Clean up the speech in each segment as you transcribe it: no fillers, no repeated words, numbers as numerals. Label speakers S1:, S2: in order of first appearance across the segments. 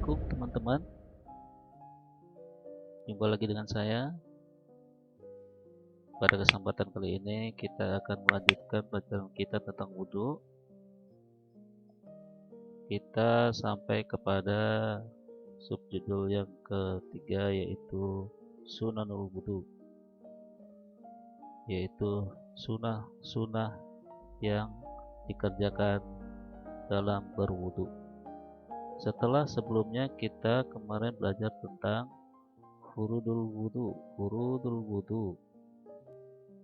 S1: Assalamualaikum teman-teman. Jumpa lagi dengan saya. Pada kesempatan kali ini kita akan melanjutkan pelajaran kita tentang wudhu. Kita sampai kepada subjudul yang ketiga, yaitu sunanul wudhu, yaitu sunnah-sunnah yang dikerjakan dalam berwudhu. Setelah sebelumnya kita kemarin belajar tentang furudul wudhu,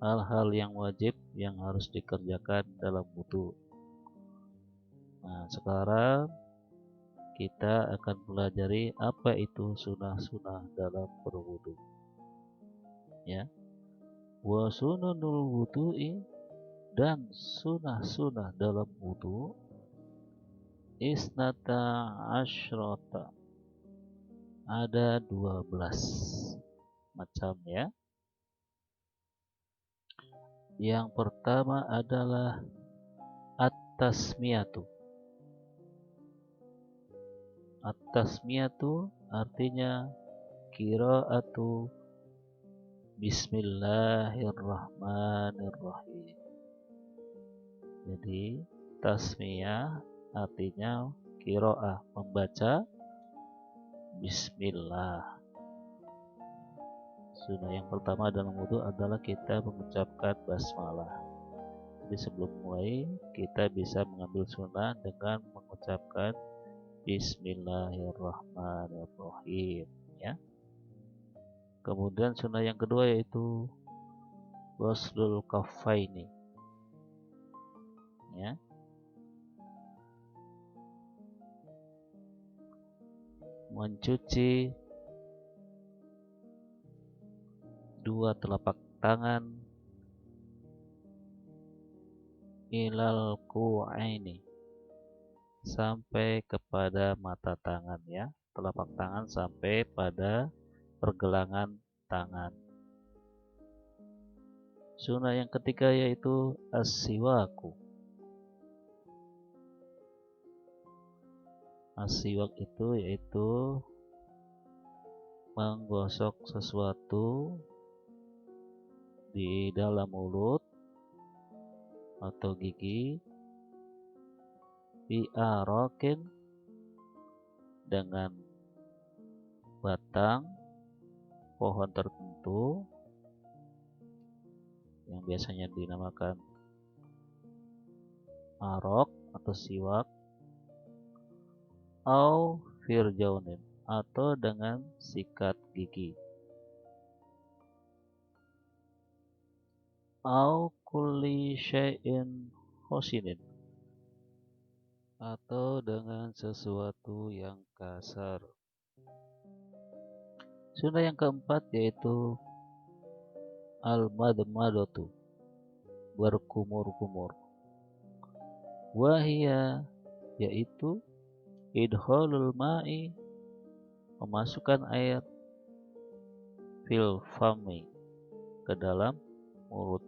S1: hal-hal yang wajib yang harus dikerjakan dalam wudhu. Nah, sekarang kita akan pelajari apa itu sunnah-sunnah dalam berwudhu. Ya, wa sunanul wudhu'i, dan sunnah-sunnah dalam wudhu isnata asyrata, ada 12 macam ya. Yang pertama adalah at-tasmiyatu. At-tasmiyatu artinya qiraatu bismillahirrahmanirrahim. Jadi tasmiyah artinya qiraah, membaca bismillah. Sunnah yang pertama dalam wudhu adalah kita mengucapkan basmalah. Jadi sebelum mulai kita bisa mengambil sunnah dengan mengucapkan bismillahirrahmanirrahim ya. Kemudian sunnah yang kedua yaitu ghuslul kaffaini ya. Mencuci dua telapak tangan ilal ku'aini, sampai kepada mata tangan ya. Telapak tangan sampai pada pergelangan tangan. Sunnah yang ketiga yaitu as-siwaku. As-siwak itu yaitu menggosok sesuatu di dalam mulut atau gigi bi'arokin, dengan batang pohon tertentu yang biasanya dinamakan arok atau siwak, au firjaunin, atau dengan sikat gigi, au kulli syai'in khosinin, atau dengan sesuatu yang kasar. Sunnah yang keempat yaitu al-madmadatu, berkumur-kumur. Wahia, yaitu idkhalul ma'i, memasukkan air, fil fami, ke dalam mulut.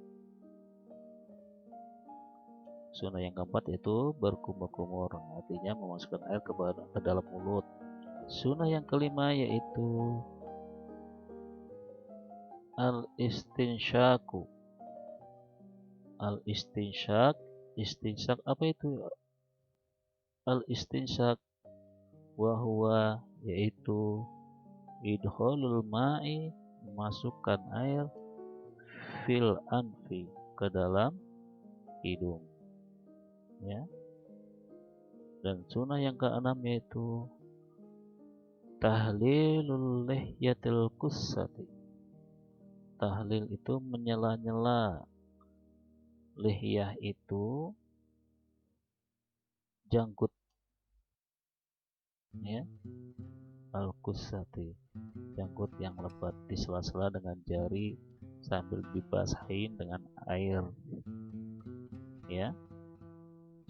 S1: Sunnah yang keempat yaitu berkumur-kumur, artinya memasukkan air ke dalam mulut. Sunnah yang kelima yaitu al-istinsyaku. Al-istinsyak, istinsyak apa itu? Al-istinsyak wahwa, yaitu idkhalul ma'i, memasukkan air, fil anfi, ke dalam hidung ya. Dan sunnah yang keenam yaitu tahlilul lihyatil qussati. Tahlil itu menyela-nyela, lihyah itu janggut ya, al-qussati, janggut yang lebat, di sela-sela dengan jari sambil dibasahin dengan air ya.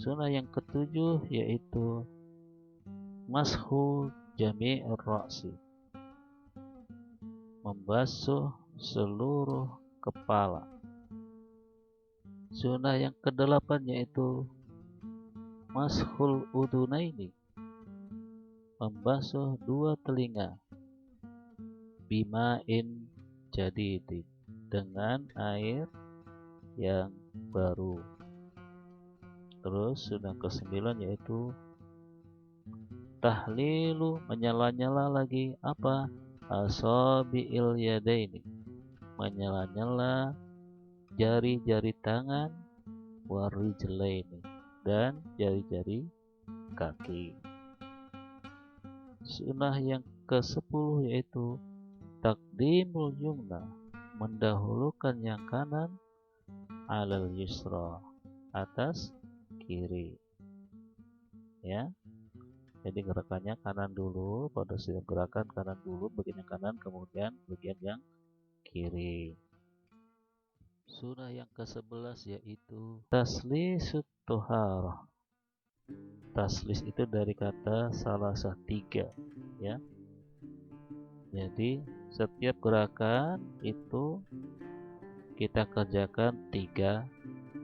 S1: Sunnah yang ketujuh yaitu mashu jami'ir ra'si, membasuh seluruh kepala. Sunnah yang kedelapan yaitu mashul udunaini, membasuh dua telinga bima'in jadid, dengan air yang baru. Terus sunnah ke-9 yaitu tahlilu, menyela-nyela lagi apa? Asabi'il yadaini, menyela-nyela jari-jari tangan, warijlaini, dan jari-jari kaki. Sunnah yang ke-10 yaitu takdimul yumna, mendahulukan yang kanan, alal yusra, atas kiri. Ya, jadi gerakannya kanan dulu, pada setiap gerakan kanan dulu, bagian yang kanan, kemudian bagian yang kiri. Sunnah yang ke-11 yaitu taslisut toharah. Taslis itu dari kata salasah, tiga, ya. Jadi setiap gerakan itu kita kerjakan 3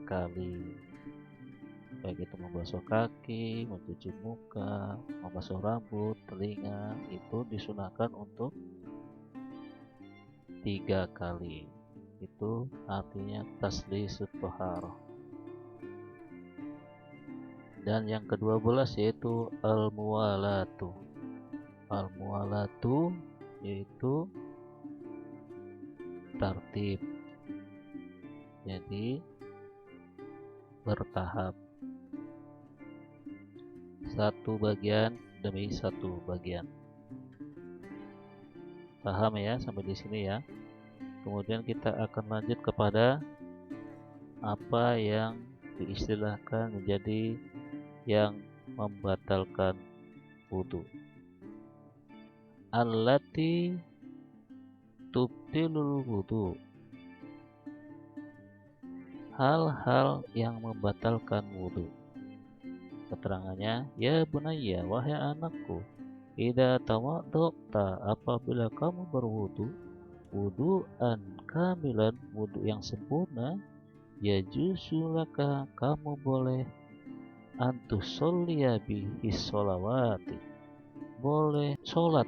S1: kali. Baik itu membasuh kaki, mencuci muka, membasuh rambut, telinga, itu disunahkan untuk 3 kali. Itu artinya taslisut toharah. Dan yang ke-12 yaitu al-muwalatu. Al-muwalatu yaitu tartib, jadi bertahap, satu bagian demi satu bagian. Paham ya sampai di sini ya? Kemudian kita akan lanjut kepada apa yang diistilahkan menjadi yang membatalkan wudu. Allati tubtilul wudu, hal-hal yang membatalkan wudu. Keterangannya, ya bunayya, wahai anakku, idza tawaddata, apabila kamu berwudu, wudu'an kamilan, wudu yang sempurna, yajuzu laka, kamu boleh antusolliya bihi sholawati, boleh sholat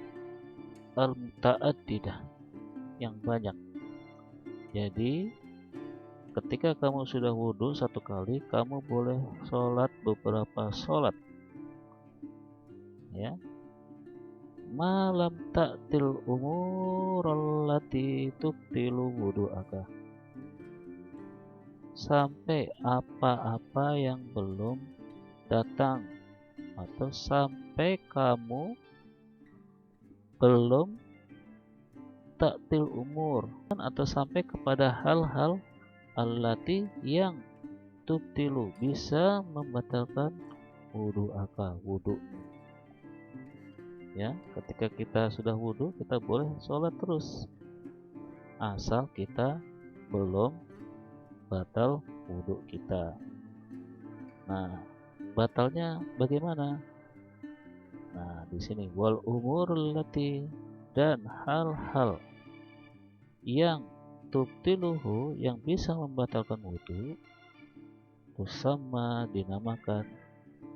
S1: al-muta'addidah, yang banyak. Jadi ketika kamu sudah wudhu satu kali, kamu boleh sholat beberapa sholat, ya. Malam ta'til umur allati tubtilu wudu'aka, sampai apa-apa yang belum datang, atau sampai kamu belum ta'til umur, atau sampai kepada hal-hal allati yang tubtilu, bisa membatalkan wudu'aka, wudu. Ya, ketika kita sudah wudu, kita boleh sholat terus, asal kita belum batal wudu kita. Nah, batalnya bagaimana? Nah, di sini wal umurul lati, dan hal-hal yang tubtiluhu, yang bisa membatalkan wudu, tusamma, dinamakan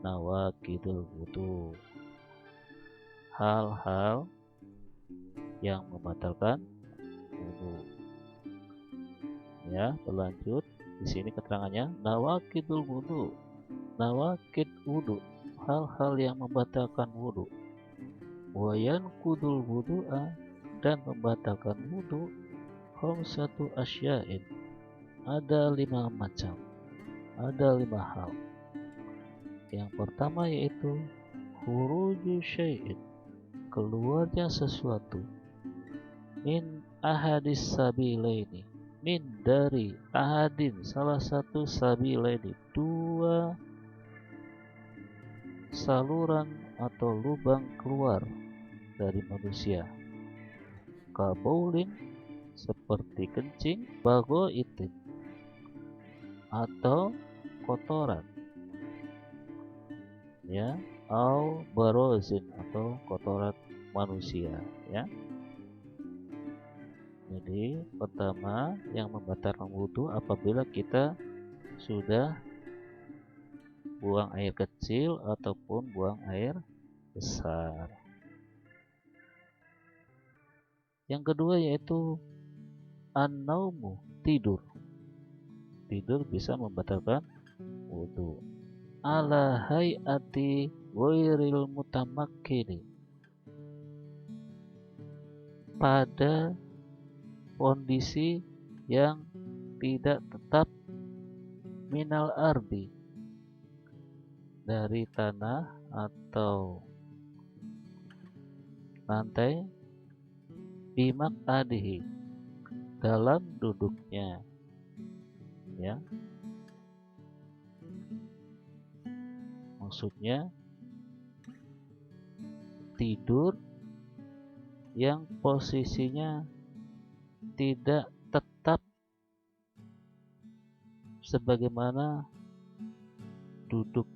S1: nawaqidul wudu, hal-hal yang membatalkan wudu. Ya, berlanjut di sini keterangannya, nawaqidul wudu, nawaqid wudu, hal-hal yang membatalkan wudu. Wa yanqudul wudu'a, dan membatalkan wudu, khamsatu asya'in, ada 5 macam, ada 5 hal. Yang pertama yaitu khuruju syai'in, keluarnya sesuatu, min ahadis sabilaini, min dari ahadin, salah satu, sabilaini, 2 saluran atau lubang keluar dari manusia, kabaulin, seperti kencing, bagoitin, atau kotoran, ya, au barozin, atau kotoran manusia, ya. Jadi pertama yang membatalkan wudu apabila kita sudah buang air kecil ataupun buang air besar. Yang kedua yaitu an-naumu, tidur. Tidur bisa membatalkan wudu. Ala hayati ghairil mutamakkini, pada kondisi yang tidak tetap, minal ardi, dari tanah atau lantai, bimak adihi, dalam duduknya, ya. Maksudnya tidur yang posisinya tidak tetap sebagaimana duduk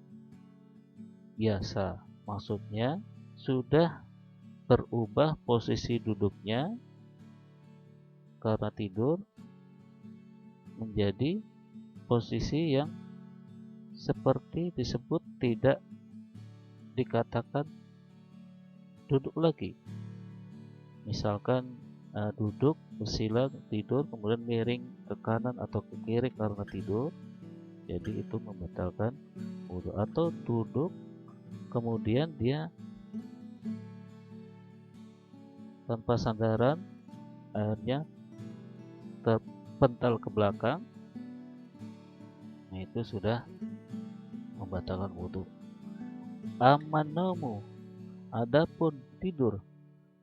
S1: biasa. Maksudnya sudah berubah posisi duduknya karena tidur menjadi posisi yang seperti disebut tidak dikatakan duduk lagi. Misalkan duduk, bersila, tidur, kemudian miring ke kanan atau ke kiri karena tidur, jadi itu membatalkan wudu. Atau duduk kemudian dia tanpa sandaran, akhirnya terpental ke belakang, nah itu sudah membatalkan wudu. Amanamu, adapun tidur,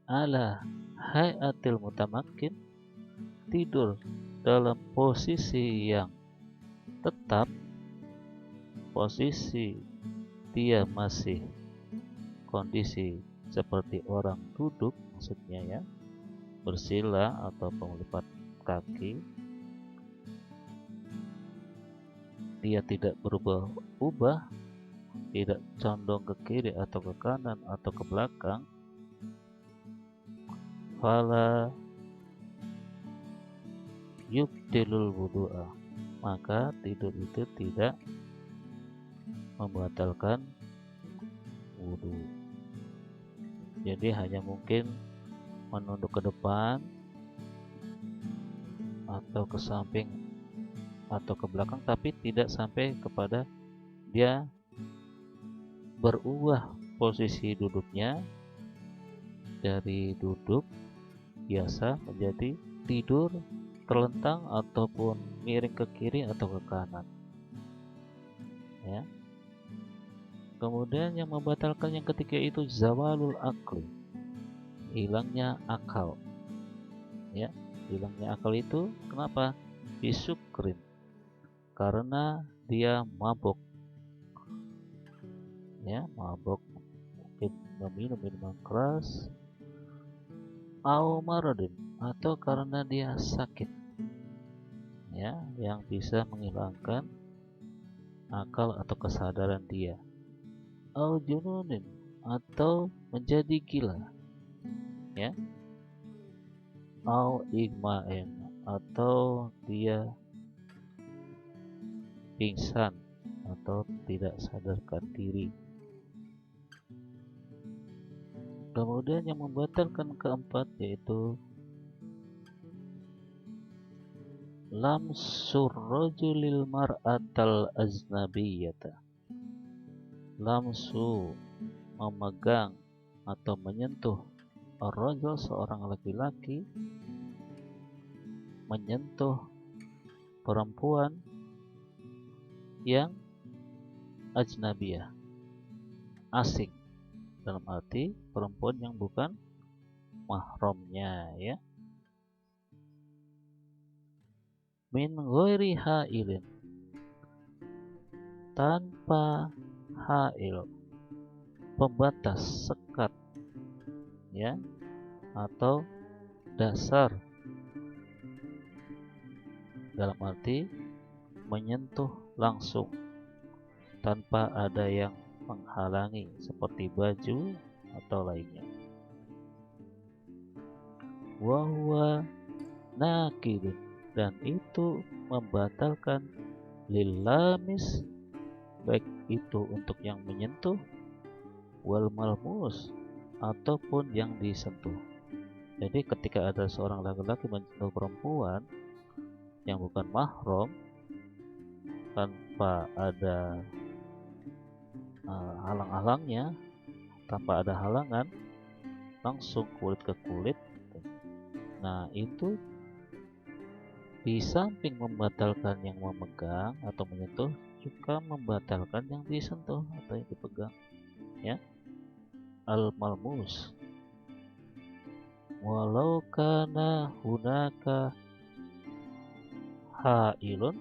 S1: ala hayatil mutamakkin, tidur dalam posisi yang tetap, posisi dia masih kondisi seperti orang duduk, maksudnya ya, bersila atau melipat kaki, dia tidak berubah-ubah, tidak condong ke kiri atau ke kanan atau ke belakang, fala yubtilul wudu'a, maka tidur itu tidak membatalkan wudu. Jadi hanya mungkin menunduk ke depan atau ke samping atau ke belakang, tapi tidak sampai kepada dia berubah posisi duduknya dari duduk biasa menjadi tidur terlentang ataupun miring ke kiri atau ke kanan, ya. Kemudian yang membatalkan yang ketiga itu zawalul akli, hilangnya akal, ya. Hilangnya akal itu kenapa? Bisukrin, karena dia mabok, ya, mabok, mungkin meminum minuman keras, au maradin, atau karena dia sakit, ya, yang bisa menghilangkan akal atau kesadaran dia, au jununin, atau menjadi gila, ya, au igma'in, atau dia pingsan atau tidak sadarkan diri. Kemudian yang membatalkan keempat yaitu lamsur rajulil mar'atal aznabiyata, lamsu, memegang atau menyentuh ar-rajul, seorang laki-laki, menyentuh perempuan yang ajnabiyah, asing, dalam arti perempuan yang bukan mahramnya, ya. Min ghairi hailin, tanpa hail, pembatas, sekat, ya, atau dasar, dalam arti menyentuh langsung tanpa ada yang menghalangi seperti baju atau lainnya. Wa huwa nakidun, dan itu membatalkan lillamis, baik itu untuk yang menyentuh, wal malmus, ataupun yang disentuh. Jadi ketika ada seorang laki-laki menyentuh perempuan yang bukan mahram tanpa ada halang-halangnya, tanpa ada halangan, langsung kulit ke kulit. Nah, itu di samping membatalkan yang memegang atau menyentuh, juga membatalkan yang disentuh atau yang dipegang, ya. Al-malmus walau kana hunaka hailun,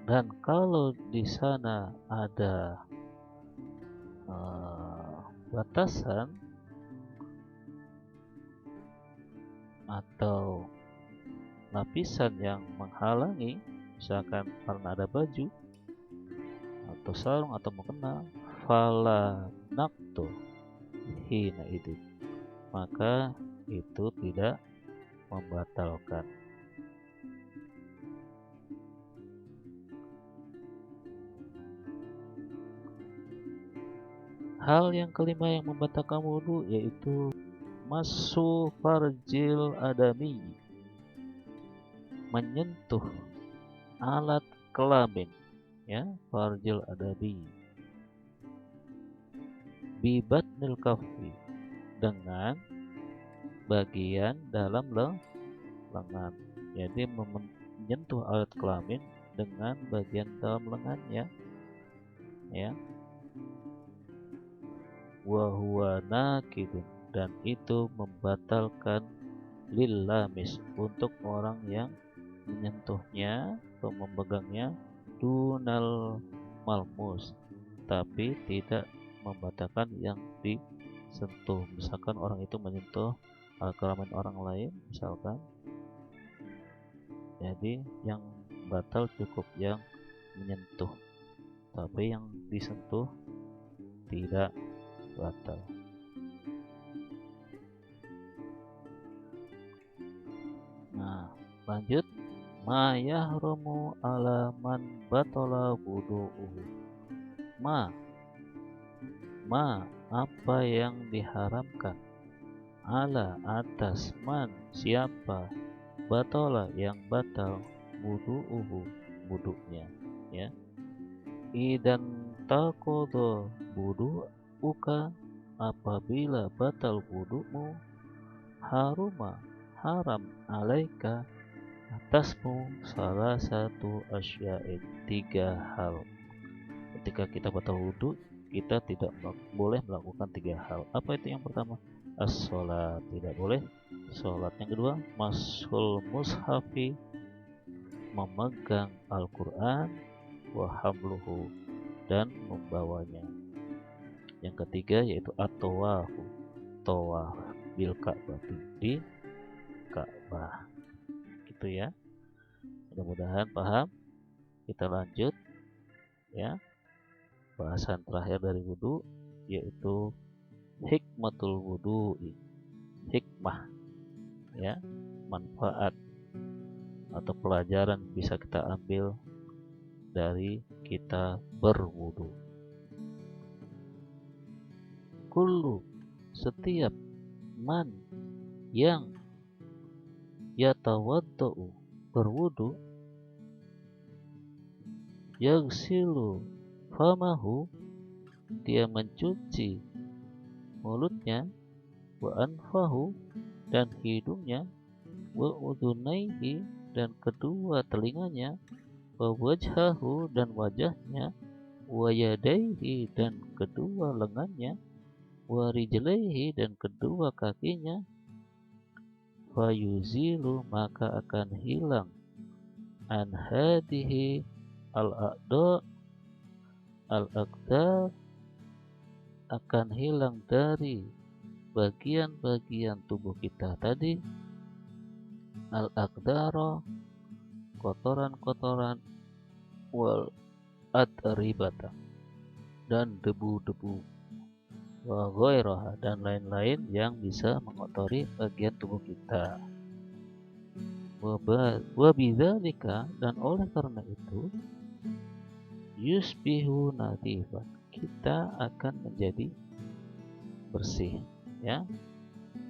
S1: dan kalau di sana ada batasan atau lapisan yang menghalangi, misalkan karena ada baju atau sarung atau mukena, fala naktu hina itu, maka itu tidak membatalkan. Hal yang kelima yang membatalkan wudhu yaitu masu farjil adami, menyentuh alat kelamin, ya, farjil adami, bibatnil kafi, dengan bagian dalam lengan. Jadi menyentuh alat kelamin dengan bagian dalam lengannya, ya. Wa huwa nakidun, dan itu membatalkan lillamis, untuk orang yang menyentuhnya atau memegangnya, dunal malmus, tapi tidak membatalkan yang disentuh. Misalkan orang itu menyentuh alat kelamin orang lain, misalkan, jadi yang batal cukup yang menyentuh, tapi yang disentuh tidak batal. Nah, lanjut, ma yahrumu ala man batala wudu'uhu. Ma apa yang diharamkan, ala atas man siapa, batola yang batal, wudu'uhu wudu'nya, ya. Idan takodo wudu'uka, apabila batal wudu'mu, haruma haram alaika atasmu salah satu asya'in, 3 hal. Ketika kita batal wudhu, kita tidak boleh melakukan 3 hal. Apa itu? Yang pertama, as-sholat, tidak boleh sholat. Yang kedua, masul mushafi, memegang Al-Quran, wa hamluhu, dan membawanya. Yang ketiga yaitu at-tawafu, tawaf bil Ka'bah, di Ka'bah. Gitu ya. Mudah-mudahan paham. Kita lanjut, ya. Bahasan terakhir dari wudhu yaitu hikmatul wudhu, hikmah, ya, manfaat atau pelajaran bisa kita ambil dari kita berwudhu. Kullu, setiap, man, yang, yatawaddau, berwudhu, yagsilu famahu, dia mencuci mulutnya, wa anfahu, dan hidungnya, wa udunaihi, dan kedua telinganya, wa wajhahu, dan wajahnya, wa yadaihi, dan kedua lengannya, wa rijlaihi, dan kedua kakinya, fa yuzilu, maka akan hilang, an hadihi al-a'da al-aqdar, akan hilang dari bagian-bagian tubuh kita tadi, al-aqdara, kotoran-kotoran, wal atribata, dan debu-debu, wa ghairaha, dan lain-lain yang bisa mengotori bagian tubuh kita. Wa bidzalika, dan oleh karena itu, yusbihu natifan, kita akan menjadi bersih, ya.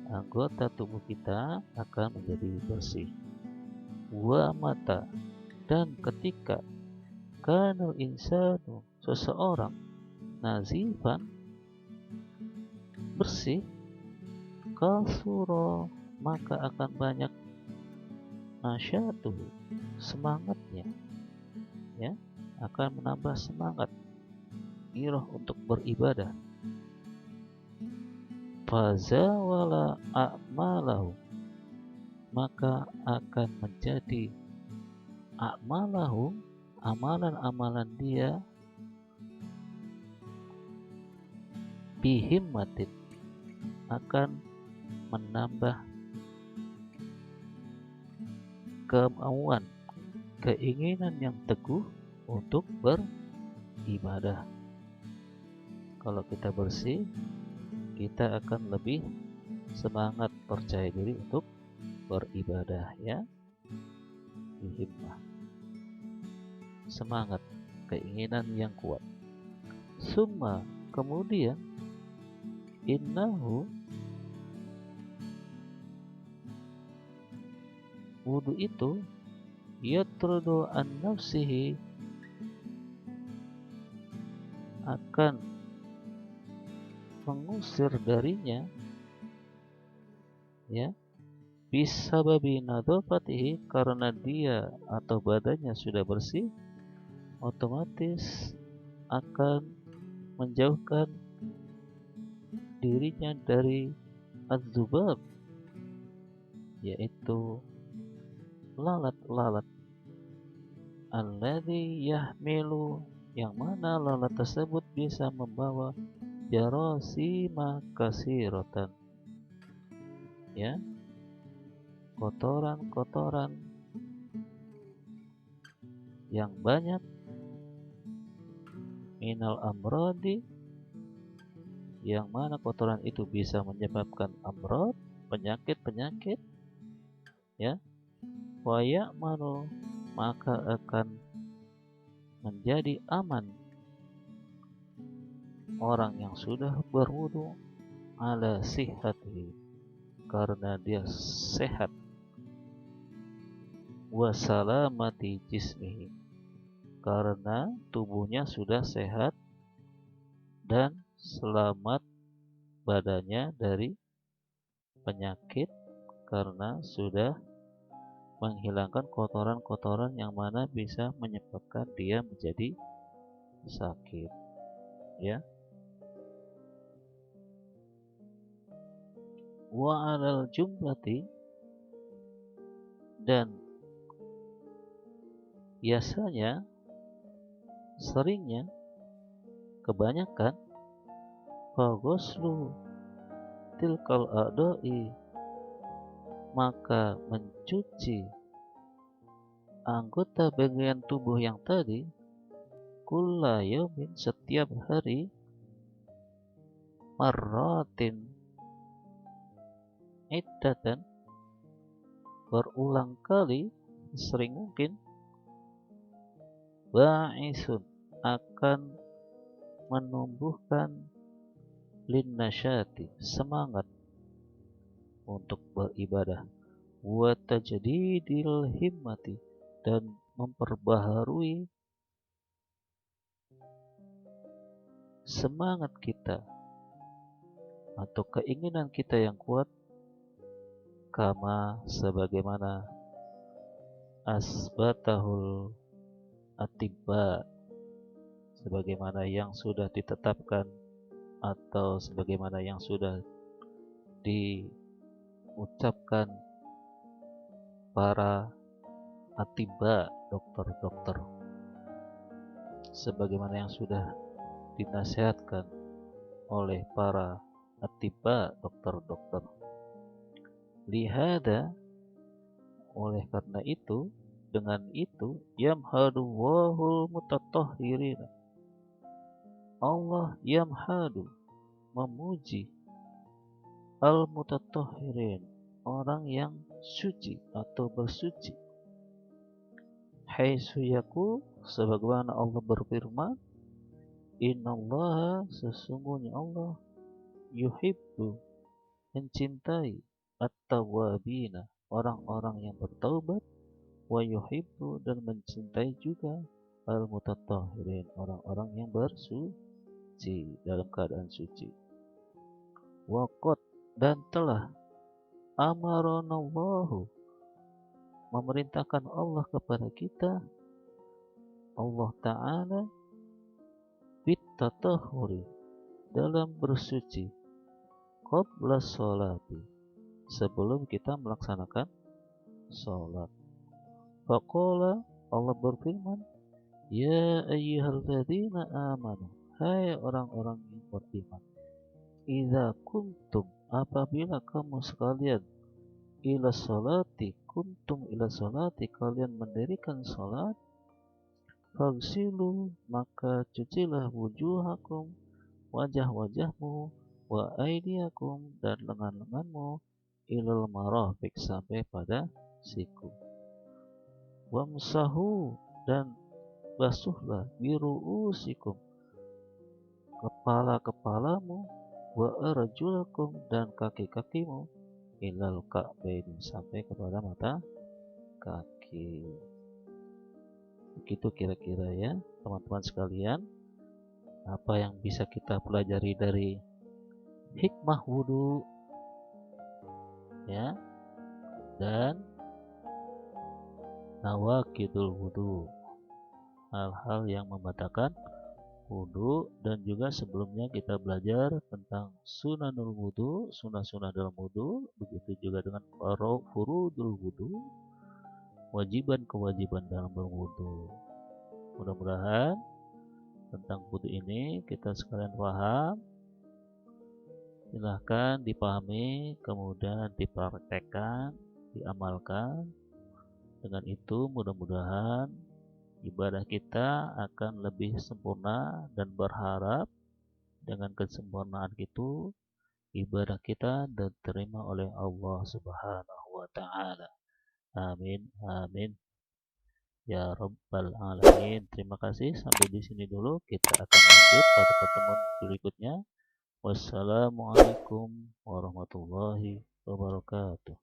S1: anggota tubuh kita akan menjadi bersih. Wa mata, dan ketika kanal insanu, seseorang, nazifan, bersih, kasuro, maka akan banyak nasyatuh, semangatnya, ya, akan menambah semangat giroh untuk beribadah. Fazawala a'malahu, maka akan menjadi a'malahu, amalan-amalan dia, bihimmatin, akan menambah kemauan, keinginan yang teguh untuk beribadah. Kalau kita bersih, kita akan lebih semangat, percaya diri untuk beribadah, ya. Himmah, semangat, keinginan yang kuat. Summa, kemudian, innahu, wudu itu, yatrudu an nafsihi, akan mengusir darinya, ya, bisababi nadhafatihi, karena dia atau badannya sudah bersih, otomatis akan menjauhkan dirinya dari az-zubab, yaitu lalat-lalat, alladzi yahmilu, yang mana lalat tersebut bisa membawa jarosima kasiratan, ya, kotoran-kotoran yang banyak, minal amrodi, yang mana kotoran itu bisa menyebabkan amrod, penyakit-penyakit, ya. Wa ya'manu, maka akan menjadi aman orang yang sudah berwudu, ala sihhati, karena dia sehat, wa salamati jismihi, karena tubuhnya sudah sehat dan selamat badannya dari penyakit, karena sudah menghilangkan kotoran-kotoran yang mana bisa menyebabkan dia menjadi sakit, ya. Wa alal jumlati, dan biasanya, seringnya, kebanyakan, faghuslu tilkal a'dha'i, maka mencuci anggota bagian tubuh yang tadi, kulla yaumin, setiap hari, marratin iddatan, berulang kali, sering mungkin, ba'isun, akan menumbuhkan linnasyati, semangat untuk beribadah, wa tajdidil himmati, dan memperbaharui semangat kita atau keinginan kita yang kuat, kama, sebagaimana, asbatahul atibba, sebagaimana yang sudah ditetapkan atau sebagaimana yang sudah diucapkan para atibba, dokter-dokter, sebagaimana yang sudah dinasihatkan oleh para atibba, dokter-dokter. Lihada, oleh karena itu, dengan itu, yamhadu wahul mutatahhirina, Allah yamhadu, memuji, al mutatahhirin, orang yang suci atau bersuci. Haitsu yaqul, sebagaimana Allah berfirman, innallaha, sesungguhnya Allah, yuhibbu, mencintai at-tawwabina, orang-orang yang bertaubat, wa yuhibbu, dan mencintai juga al-mutatahhirin, orang-orang yang bersuci, dalam keadaan suci. Wa qad, dan telah amaranallahu, memerintahkan Allah kepada kita, Allah Ta'ala, bitatahhuri, dalam bersuci, qabla sholati, sebelum kita melaksanakan sholat. Faqala, Allah berfirman, ya ayyuhalladzina amanu, hai orang-orang yang beriman, idza kuntum, apabila kamu sekalian, ila sholati, kuntum ila sholati, kalian mendirikan sholat, fagsilu, maka cucilah wujuhakum, wajah-wajahmu, wa aidiakum, dan lengan-lenganmu, ilal marafiq, sampai pada siku. Wamsahu, dan basuhlah, biru'usikum, kepala-kepalamu, wa arjulakum, dan kaki-kakimu, ilal ka'baini, sampai kepada mata kaki. Begitu kira-kira ya teman-teman sekalian, apa yang bisa kita pelajari dari hikmah wudu ya, dan nawaqidul wudu, hal-hal yang membatalkan wudu. Dan juga sebelumnya kita belajar tentang sunanul wudu, sunnah-sunnah dalam wudu, begitu juga dengan furudul wudu, kewajiban dalam berwudu. Mudah-mudahan tentang wudu ini kita sekalian paham. Silahkan dipahami, kemudian dipraktekkan, diamalkan. Dengan itu mudah-mudahan ibadah kita akan lebih sempurna, dan berharap dengan kesempurnaan itu ibadah kita diterima oleh Allah Subhanahu wa Ta'ala. Amin, amin ya rabbal alamin. Terima kasih, sampai di sini dulu. Kita akan lanjut pada pertemuan berikutnya. Wassalamualaikum warahmatullahi wabarakatuh.